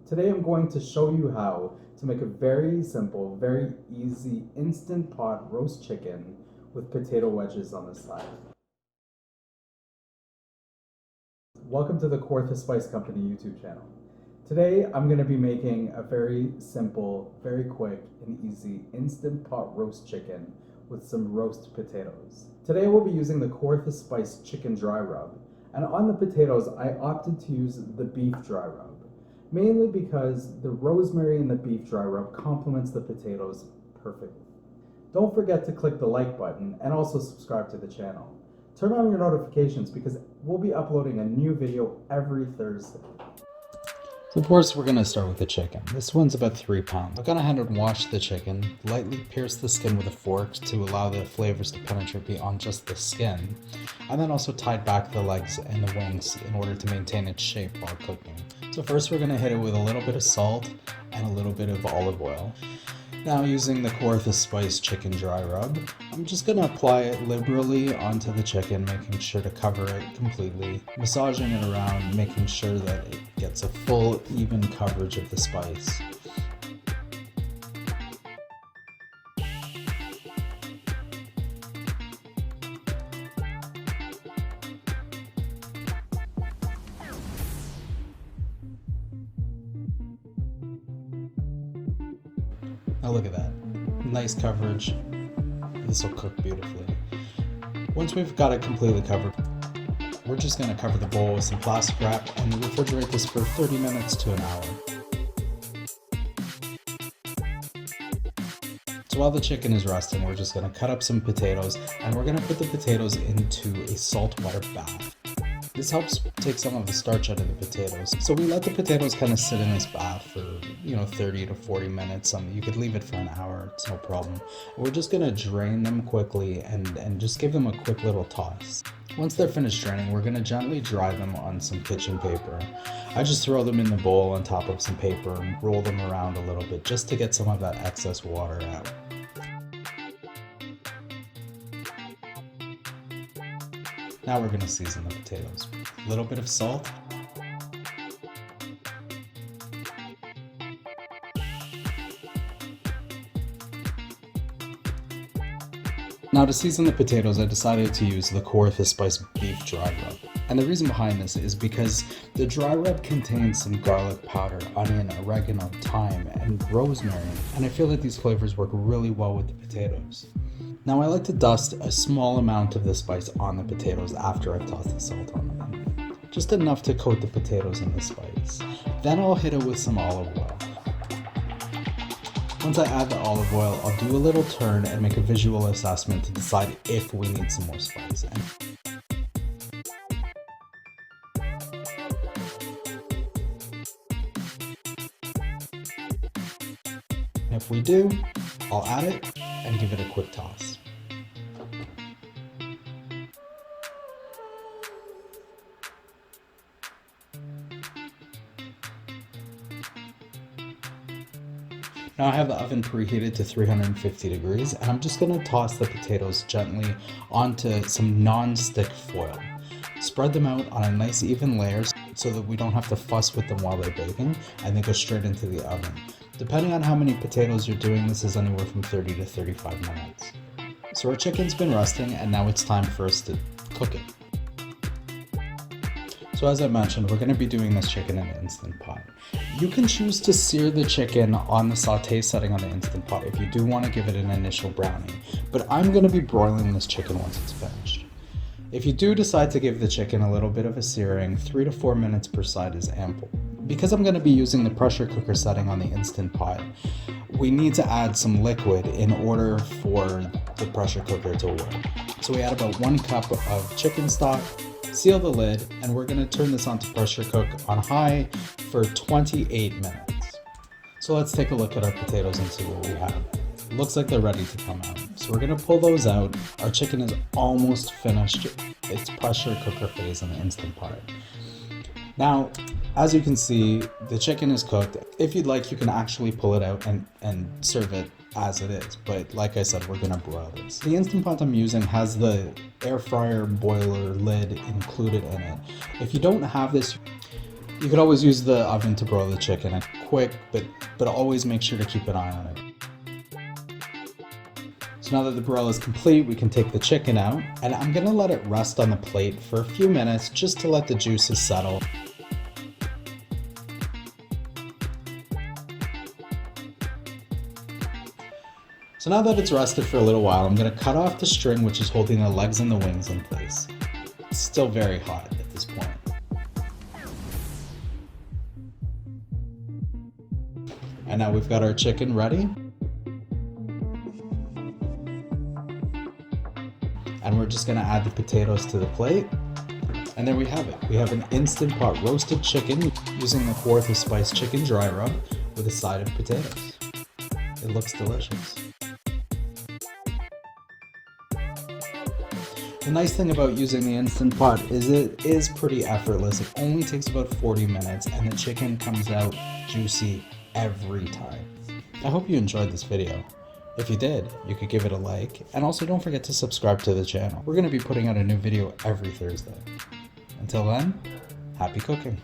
Today I'm going to show you how to make a very simple, very easy instant pot roast chicken with potato wedges on the side. Welcome to the Kawartha Spice Company YouTube channel. Today I'm going to be making a very simple, very quick and easy instant pot roast chicken with some roast potatoes. Today we'll be using the Kawartha Spice chicken dry rub, and on the potatoes I opted to use the beef dry rub. Mainly because the rosemary in the beef dry rub complements the potatoes perfectly. Don't forget to click the like button and also subscribe to the channel. Turn on your notifications because we'll be uploading a new video every Thursday. So first we're going to start with the chicken. This one's about 3 pounds. I've gone ahead and washed the chicken, lightly pierced the skin with a fork to allow the flavors to penetrate beyond just the skin, and then also tied back the legs and the wings in order to maintain its shape while cooking. So first we're going to hit it with a little bit of salt and a little bit of olive oil. Now using the Kawartha Spice chicken dry rub, I'm just going to apply it liberally onto the chicken, making sure to cover it completely, massaging it around, making sure that it gets a full, even coverage of the spice. Oh, look at that. Nice coverage. This will cook beautifully. Once we've got it completely covered, we're just going to cover the bowl with some plastic wrap and refrigerate this for 30 minutes to an hour. So while the chicken is resting, we're just going to cut up some potatoes and we're going to put the potatoes into a saltwater bath. This helps take some of the starch out of the potatoes. So we let the potatoes kind of sit in this bath for, 30 to 40 minutes. You could leave it for an hour, it's no problem. We're just gonna drain them quickly and just give them a quick little toss. Once they're finished draining, we're gonna gently dry them on some kitchen paper. I just throw them in the bowl on top of some paper and roll them around a little bit just to get some of that excess water out. Now we're going to season the potatoes. A little bit of salt. Now to season the potatoes, I decided to use the Kawartha Spice beef dry rub. And the reason behind this is because the dry rub contains some garlic powder, onion, oregano, thyme, and rosemary. And I feel that these flavors work really well with the potatoes. Now I like to dust a small amount of the spice on the potatoes after I've tossed the salt on them. Just enough to coat the potatoes in the spice. Then I'll hit it with some olive oil. Once I add the olive oil, I'll do a little turn and make a visual assessment to decide if we need some more spice. If we do, I'll add it and give it a quick toss. Now I have the oven preheated to 350 degrees and I'm just going to toss the potatoes gently onto some non-stick foil. Spread them out on a nice even layer so that we don't have to fuss with them while they're baking, and they go straight into the oven. Depending on how many potatoes you're doing, this is anywhere from 30 to 35 minutes. So our chicken's been resting and now it's time for us to cook it. So as I mentioned, we're going to be doing this chicken in an Instant Pot. You can choose to sear the chicken on the saute setting on the Instant Pot if you do want to give it an initial browning, but I'm going to be broiling this chicken once it's finished. If you do decide to give the chicken a little bit of a searing, 3 to 4 minutes per side is ample. Because I'm going to be using the pressure cooker setting on the Instant Pot, we need to add some liquid in order for the pressure cooker to work. So we add about 1 cup of chicken stock, seal the lid, and we're going to turn this on to pressure cook on high for 28 minutes. So let's take a look at our potatoes and see what we have. It looks like they're ready to come out. So we're going to pull those out. Our chicken is almost finished its pressure cooker phase in the Instant Pot. Now, as you can see, the chicken is cooked. If you'd like, you can actually pull it out and serve it as it is, but like I said, we're gonna broil this. The Instant Pot I'm using has the air fryer boiler lid included in it. If you don't have this, You could always use the oven to broil the chicken. It's quick, but always make sure to keep an eye on it. So now that the broil is complete, we can take the chicken out, and I'm gonna let it rest on the plate for a few minutes just to let the juices settle. So now that it's rested for a little while, I'm gonna cut off the string which is holding the legs and the wings in place. It's still very hot at this point. And now we've got our chicken ready. And we're just gonna add the potatoes to the plate. And there we have it. We have an Instant Pot roasted chicken using the Kawartha Spice Chicken Dry Rub with a side of potatoes. It looks delicious. The nice thing about using the Instant Pot is it is pretty effortless. It only takes about 40 minutes and the chicken comes out juicy every time. I hope you enjoyed this video. If you did, you could give it a like, and also don't forget to subscribe to the channel. We're going to be putting out a new video every Thursday. Until then, happy cooking.